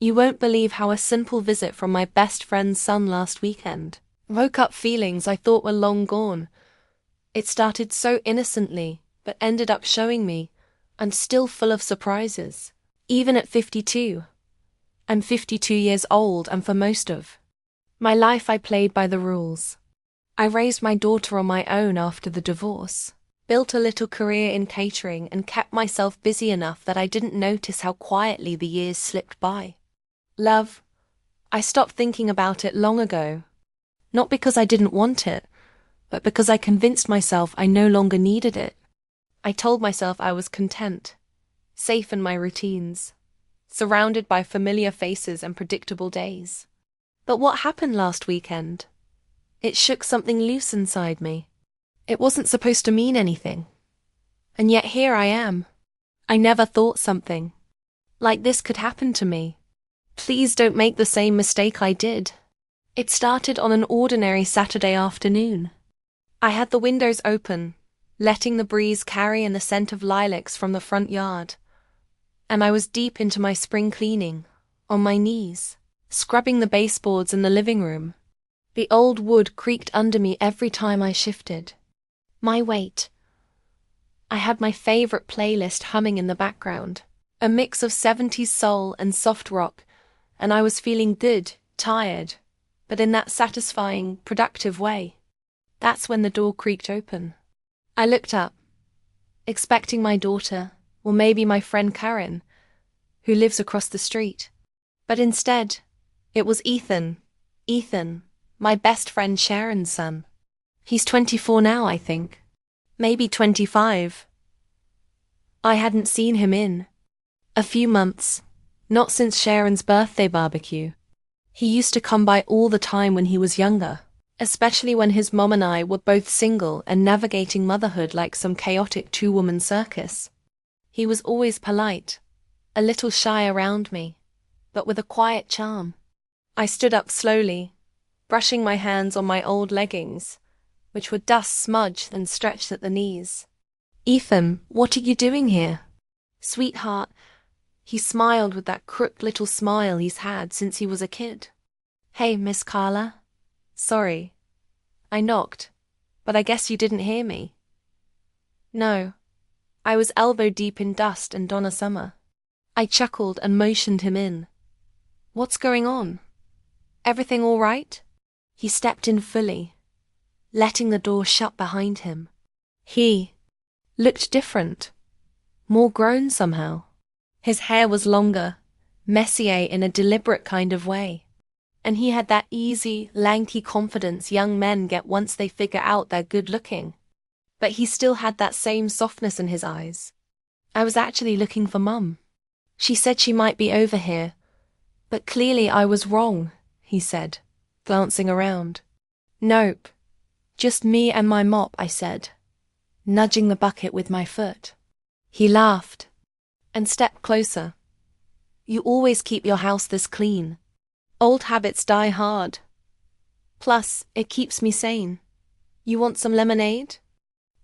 You won't believe how a simple visit from my best friend's son last weekend woke up feelings I thought were long gone. It started so innocently, but ended up showing me I'm still full of surprises. Even at 52. I'm 52 years old, and for most of my life I played by the rules. I raised my daughter on my own after the divorce, built a little career in catering, and kept myself busy enough that I didn't notice how quietly the years slipped by. Love, I stopped thinking about it long ago. Not because I didn't want it, but because I convinced myself I no longer needed it. I told myself I was content, safe in my routines, surrounded by familiar faces and predictable days. But what happened last weekend? It shook something loose inside me. It wasn't supposed to mean anything. And yet here I am. I never thought something like this could happen to me. Please don't make the same mistake I did. It started on an ordinary Saturday afternoon. I had the windows open, letting the breeze carry in the scent of lilacs from the front yard. And I was deep into my spring cleaning, on my knees, scrubbing the baseboards in the living room. The old wood creaked under me every time I shifted my weight. I had my favorite playlist humming in the background, a mix of 70s soul and soft rock, and I was feeling good, tired, but in that satisfying, productive way. That's when the door creaked open. I looked up, expecting my daughter, or maybe my friend Karen, who lives across the street. But instead, it was Ethan, my best friend Sharon's son. He's 24 now, I think. Maybe 25. I hadn't seen him in a few months, not since Sharon's birthday barbecue. He used to come by all the time when he was younger, especially when his mom and I were both single and navigating motherhood like some chaotic two-woman circus. He was always polite, a little shy around me, but with a quiet charm. I stood up slowly, brushing my hands on my old leggings, which were dust-smudged and stretched at the knees. "Ethan, what are you doing here?" "Sweetheart," he smiled with that crooked little smile he's had since he was a kid. "Hey, Miss Carla. Sorry. I knocked, but I guess you didn't hear me." "No. I was elbow-deep in dust and Donna Summer." I chuckled and motioned him in. "What's going on? Everything all right?" He stepped in fully, letting the door shut behind him. He looked different, more grown somehow. His hair was longer, messier in a deliberate kind of way, and he had that easy, lanky confidence young men get once they figure out they're good-looking. But he still had that same softness in his eyes. "I was actually looking for Mum. She said she might be over here, but clearly I was wrong," he said, glancing around. "Nope. Just me and my mop," I said, nudging the bucket with my foot. He laughed and stepped closer. "You always keep your house this clean. Old habits die hard. Plus, it keeps me sane. You want some lemonade?"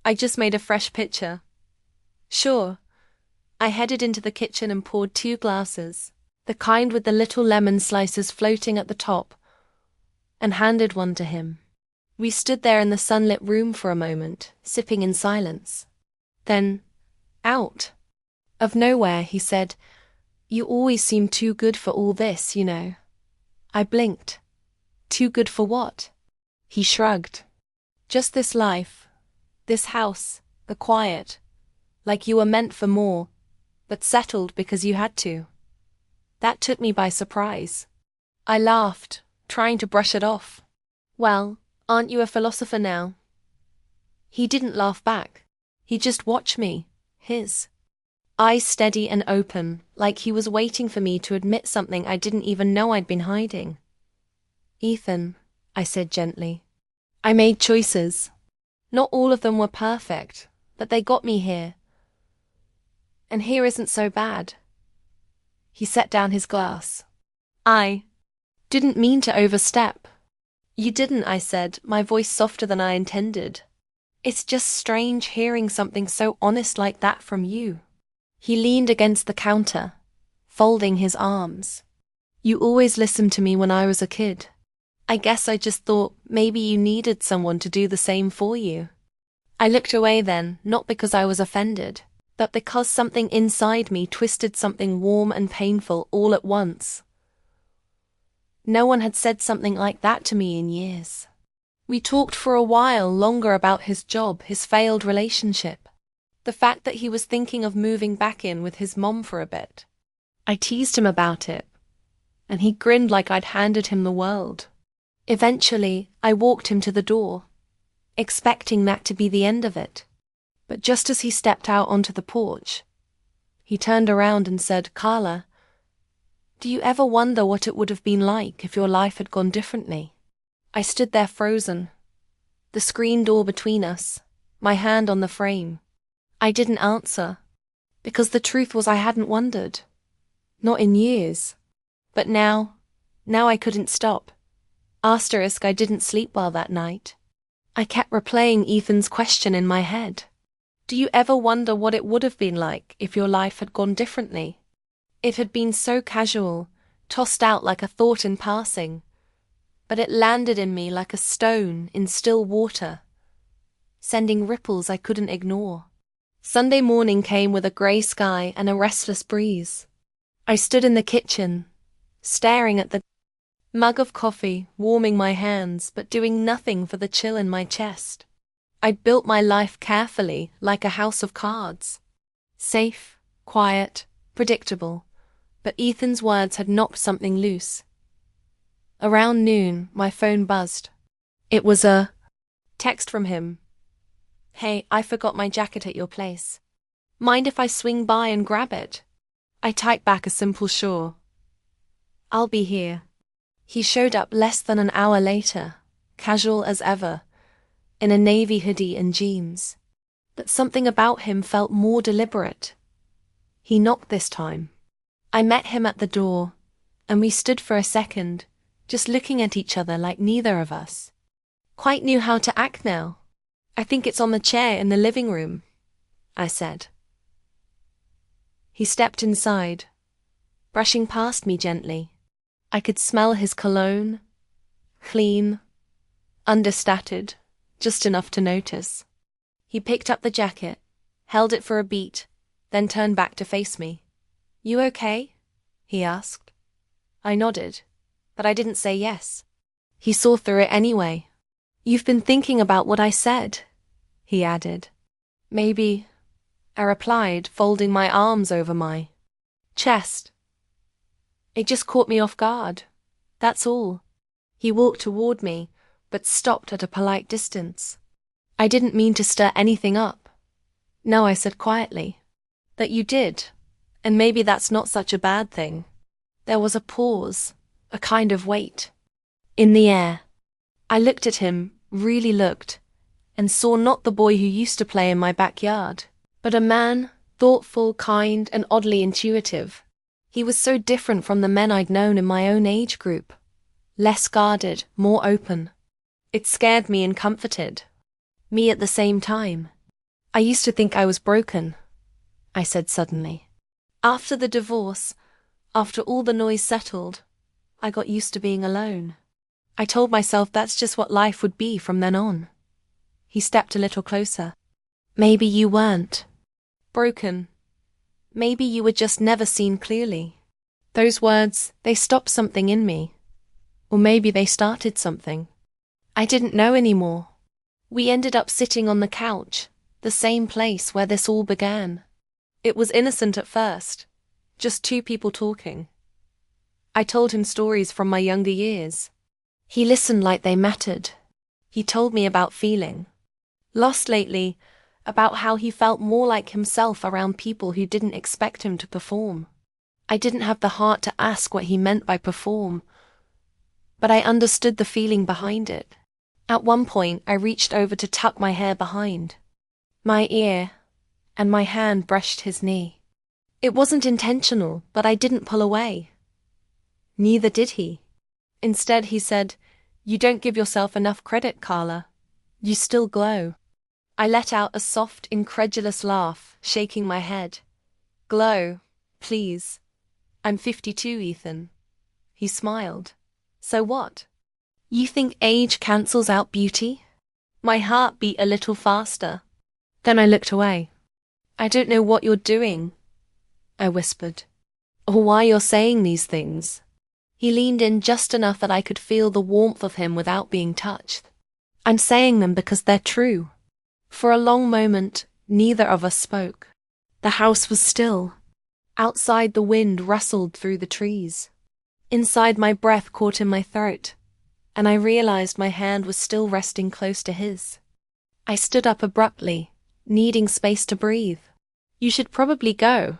I just made a fresh pitcher. "Sure." I headed into the kitchen and poured 2 glasses, the kind with the little lemon slices floating at the top, and handed one to him. We stood there in the sunlit room for a moment, sipping in silence. Then, out of nowhere, he said, "You always seem too good for all this, you know." I blinked. "Too good for what?" He shrugged. "Just this life, this house, the quiet, like you were meant for more, but settled because you had to." That took me by surprise. I laughed, trying to brush it off. "Well, aren't you a philosopher now?" He didn't laugh back. He just watched me, his eyes steady and open, like he was waiting for me to admit something I didn't even know I'd been hiding. "Ethan," I said gently, "I made choices. Not all of them were perfect, but they got me here. And here isn't so bad." He set down his glass. "I didn't mean to overstep." "You didn't," I said, my voice softer than I intended. "It's just strange hearing something so honest like that from you." He leaned against the counter, folding his arms. You always listened to me when I was a kid. I guess I just thought maybe you needed someone to do the same for you. I looked away then, not because I was offended, but because something inside me twisted something warm and painful all at once. No one had said something like that to me in years. We talked for a while longer about his job, his failed relationship, the fact that he was thinking of moving back in with his mom for a bit. I teased him about it, and he grinned like I'd handed him the world. Eventually, I walked him to the door, expecting that to be the end of it. But just as he stepped out onto the porch, he turned around and said, "Carla, do you ever wonder what it would have been like if your life had gone differently?" I stood there frozen, the screen door between us, my hand on the frame. I didn't answer, because the truth was I hadn't wondered. Not in years. But now I couldn't stop. Asterisk, I didn't sleep well that night. I kept replaying Ethan's question in my head. Do you ever wonder what it would have been like if your life had gone differently? It had been so casual, tossed out like a thought in passing, but it landed in me like a stone in still water, sending ripples I couldn't ignore. Sunday morning came with a grey sky and a restless breeze. I stood in the kitchen, staring at the mug of coffee, warming my hands, but doing nothing for the chill in my chest. I'd built my life carefully, like a house of cards. Safe, quiet, predictable, but Ethan's words had knocked something loose. Around noon, my phone buzzed. It was a text from him. "Hey, I forgot my jacket at your place. Mind if I swing by and grab it?" I typed back a simple sure. "I'll be here." He showed up less than an hour later, casual as ever, in a navy hoodie and jeans. But something about him felt more deliberate. He knocked this time. I met him at the door, and we stood for a second, just looking at each other like neither of us quite knew how to act now. "I think it's on the chair in the living room," I said. He stepped inside, brushing past me gently. I could smell his cologne, clean, understated, just enough to notice. He picked up the jacket, held it for a beat, then turned back to face me. "You okay?" he asked. I nodded, but I didn't say yes. He saw through it anyway. "You've been thinking about what I said," he added. "Maybe," I replied, folding my arms over my chest. "It just caught me off guard. That's all." He walked toward me, but stopped at a polite distance. "I didn't mean to stir anything up." "No," I said quietly. "That you did, and maybe that's not such a bad thing." There was a pause, a kind of weight, in the air. I looked at him, really looked, and saw not the boy who used to play in my backyard, but a man, thoughtful, kind, and oddly intuitive. He was so different from the men I'd known in my own age group. Less guarded, more open. It scared me and comforted me at the same time. "I used to think I was broken," I said suddenly. "After the divorce, after all the noise settled, I got used to being alone. I told myself that's just what life would be from then on." He stepped a little closer. "Maybe you weren't broken. Maybe you were just never seen clearly." Those words, they stopped something in me. Or maybe they started something. I didn't know anymore. We ended up sitting on the couch, the same place where this all began. It was innocent at first, just two people talking. I told him stories from my younger years. He listened like they mattered. He told me about feeling lost lately, about how he felt more like himself around people who didn't expect him to perform. I didn't have the heart to ask what he meant by perform, but I understood the feeling behind it. At one point, I reached over to tuck my hair behind my ear, and my hand brushed his knee. It wasn't intentional, but I didn't pull away. Neither did he. Instead, he said, "You don't give yourself enough credit, Carla. You still glow." I let out a soft, incredulous laugh, shaking my head. "Glow, please. I'm 52, Ethan." He smiled. So what? You think age cancels out beauty? My heart beat a little faster. Then I looked away. I don't know what you're doing, I whispered, or why you're saying these things. He leaned in just enough that I could feel the warmth of him without being touched. I'm saying them because they're true. For a long moment, neither of us spoke. The house was still. Outside, the wind rustled through the trees. Inside, my breath caught in my throat, and I realized my hand was still resting close to his. I stood up abruptly, needing space to breathe. You should probably go,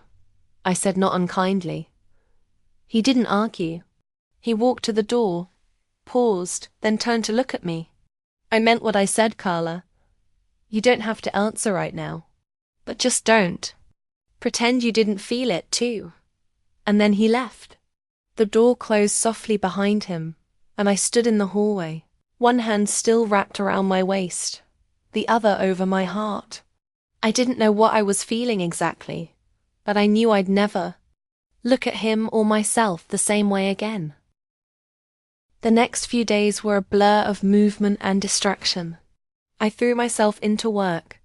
I said not unkindly. He didn't argue. He walked to the door, paused, then turned to look at me. I meant what I said, Carla. You don't have to answer right now. But just don't. Pretend you didn't feel it, too. And then he left. The door closed softly behind him, and I stood in the hallway, one hand still wrapped around my waist, the other over my heart. I didn't know what I was feeling exactly, but I knew I'd never look at him or myself the same way again. The next few days were a blur of movement and distraction. I threw myself into work,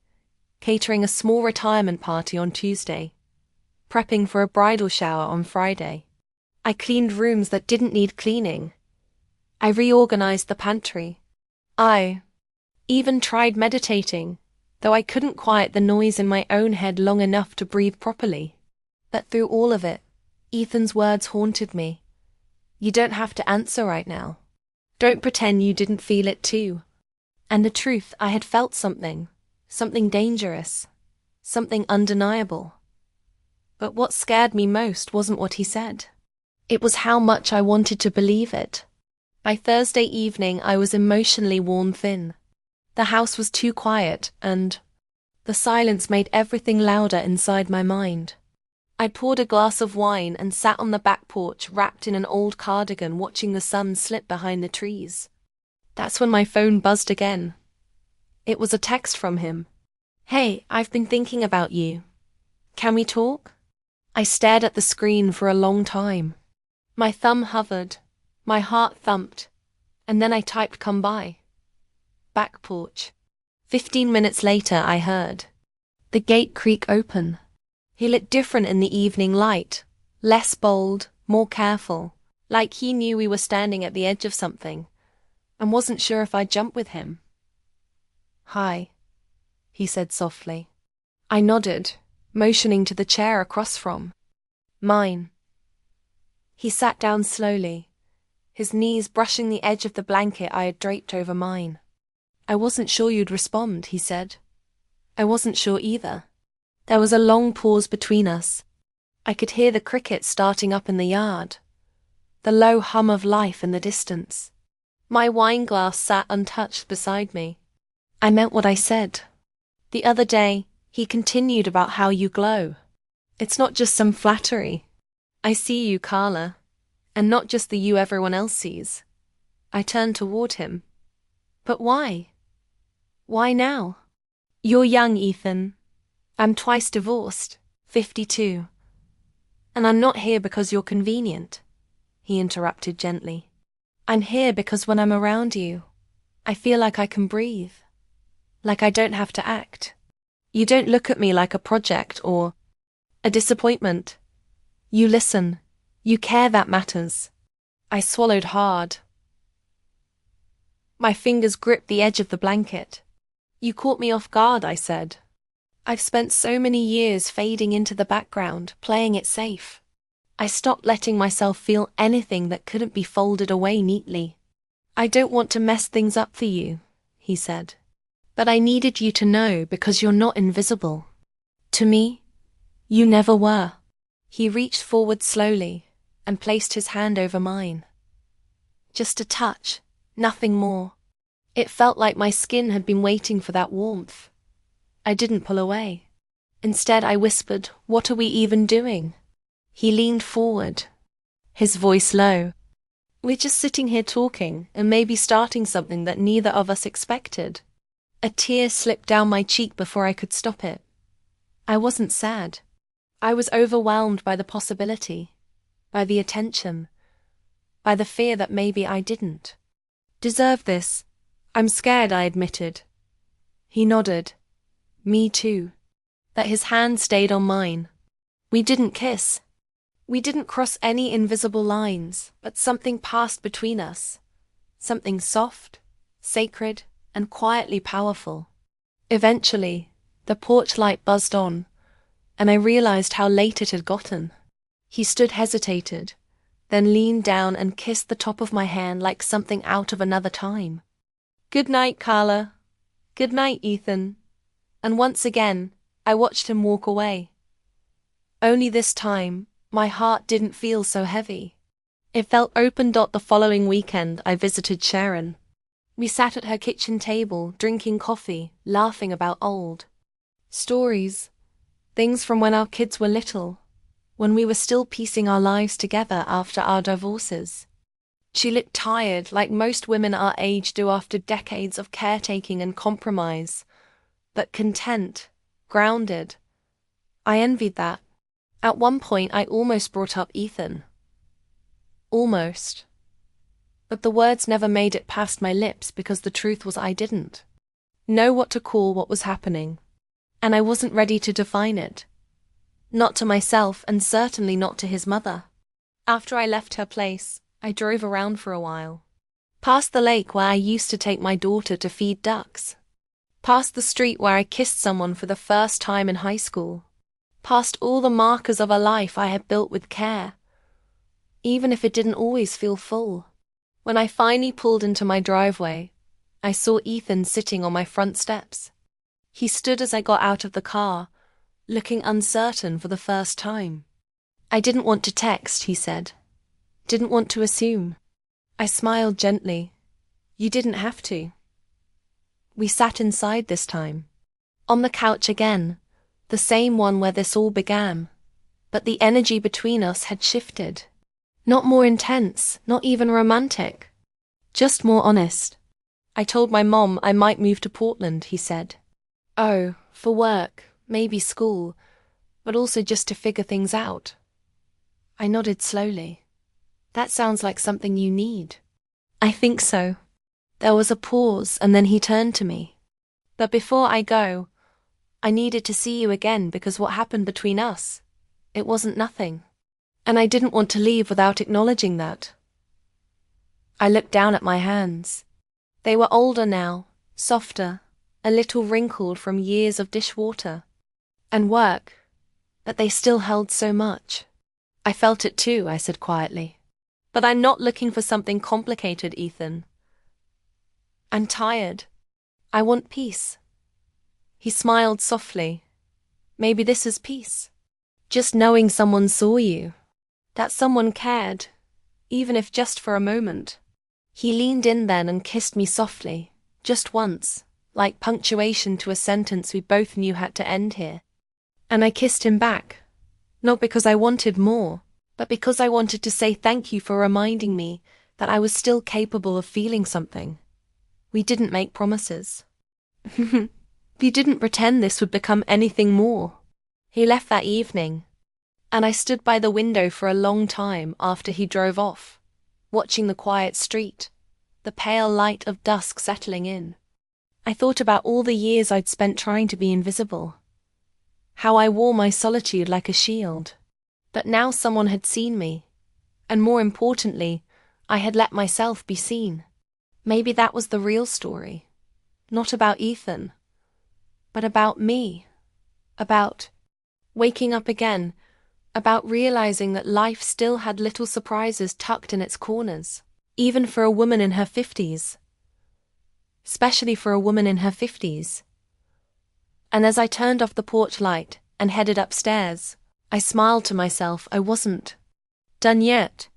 catering a small retirement party on Tuesday, prepping for a bridal shower on Friday. I cleaned rooms that didn't need cleaning. I reorganized the pantry. I even tried meditating, though I couldn't quiet the noise in my own head long enough to breathe properly. But through all of it, Ethan's words haunted me. You don't have to answer right now. Don't pretend you didn't feel it too. And the truth, I had felt something dangerous, something undeniable. But what scared me most wasn't what he said. It was how much I wanted to believe it. By Thursday evening, I was emotionally worn thin. The house was too quiet, and the silence made everything louder inside my mind. I poured a glass of wine and sat on the back porch wrapped in an old cardigan watching the sun slip behind the trees. That's when my phone buzzed again. It was a text from him. Hey, I've been thinking about you. Can we talk? I stared at the screen for a long time. My thumb hovered, my heart thumped, and then I typed come by. Back porch. 15 minutes later, I heard the gate creak open. He looked different in the evening light, less bold, more careful, like he knew we were standing at the edge of something, and wasn't sure if I'd jump with him. Hi, he said softly. I nodded, motioning to the chair across from mine. He sat down slowly, his knees brushing the edge of the blanket I had draped over mine. I wasn't sure you'd respond, he said. I wasn't sure either. There was a long pause between us. I could hear the crickets starting up in the yard, the low hum of life in the distance. My wine glass sat untouched beside me. I meant what I said. The other day, he continued about how you glow. It's not just some flattery. I see you, Carla, and not just the you everyone else sees. I turned toward him. But why? Why now? You're young, Ethan. I'm twice divorced, 52. And I'm not here because you're convenient, he interrupted gently. I'm here because when I'm around you, I feel like I can breathe, like I don't have to act. You don't look at me like a project or a disappointment. You listen. You care, that matters. I swallowed hard. My fingers gripped the edge of the blanket. You caught me off guard, I said. I've spent so many years fading into the background, playing it safe. I stopped letting myself feel anything that couldn't be folded away neatly. I don't want to mess things up for you, he said. But I needed you to know because you're not invisible. To me, you never were. He reached forward slowly and placed his hand over mine. Just a touch, nothing more. It felt like my skin had been waiting for that warmth. I didn't pull away. Instead, I whispered, "What are we even doing?" He leaned forward, his voice low. We're just sitting here talking and maybe starting something that neither of us expected. A tear slipped down my cheek before I could stop it. I wasn't sad. I was overwhelmed by the possibility, by the attention, by the fear that maybe I didn't deserve this. I'm scared, I admitted. He nodded. Me too. That his hand stayed on mine. We didn't kiss. We didn't cross any invisible lines, but something passed between us. Something soft, sacred, and quietly powerful. Eventually, the porch light buzzed on, and I realized how late it had gotten. He stood hesitated, then leaned down and kissed the top of my hand like something out of another time. Good night, Carla. Good night, Ethan. And once again, I watched him walk away. Only this time, my heart didn't feel so heavy. It felt open. The following weekend, I visited Sharon. We sat at her kitchen table, drinking coffee, laughing about old stories, things from when our kids were little, when we were still piecing our lives together after our divorces. She looked tired, like most women our age do after decades of caretaking and compromise, but content, grounded. I envied that. At one point, I almost brought up Ethan. Almost. But the words never made it past my lips because the truth was I didn't know what to call what was happening. And I wasn't ready to define it. Not to myself, and certainly not to his mother. After I left her place, I drove around for a while. Past the lake where I used to take my daughter to feed ducks. Past the street where I kissed someone for the first time in high school. Past all the markers of a life I had built with care, even if it didn't always feel full. When I finally pulled into my driveway, I saw Ethan sitting on my front steps. He stood as I got out of the car, looking uncertain for the first time. I didn't want to text, he said. Didn't want to assume. I smiled gently. You didn't have to. We sat inside this time. On the couch again, the same one where this all began. But the energy between us had shifted. Not more intense, not even romantic. Just more honest. I told my mom I might move to Portland, he said. Oh, for work, maybe school, but also just to figure things out. I nodded slowly. That sounds like something you need. I think so. There was a pause, and then he turned to me. But before I go, I needed to see you again because what happened between us, it wasn't nothing. And I didn't want to leave without acknowledging that. I looked down at my hands. They were older now, softer, a little wrinkled from years of dishwater and work, but they still held so much. I felt it too, I said quietly. But I'm not looking for something complicated, Ethan. I'm tired. I want peace. He smiled softly. Maybe this is peace. Just knowing someone saw you. That someone cared, even if just for a moment. He leaned in then and kissed me softly, just once, like punctuation to a sentence we both knew had to end here. And I kissed him back, not because I wanted more, but because I wanted to say thank you for reminding me that I was still capable of feeling something. We didn't make promises. We didn't pretend this would become anything more. He left that evening, and I stood by the window for a long time after he drove off, watching the quiet street, the pale light of dusk settling in. I thought about all the years I'd spent trying to be invisible, how I wore my solitude like a shield. But now someone had seen me, and more importantly, I had let myself be seen. Maybe that was the real story. Not about Ethan, but about me. About waking up again, about realizing that life still had little surprises tucked in its corners, even for a woman in her 50s. Especially for a woman in her 50s. And as I turned off the porch light and headed upstairs, I smiled to myself. I wasn't done yet.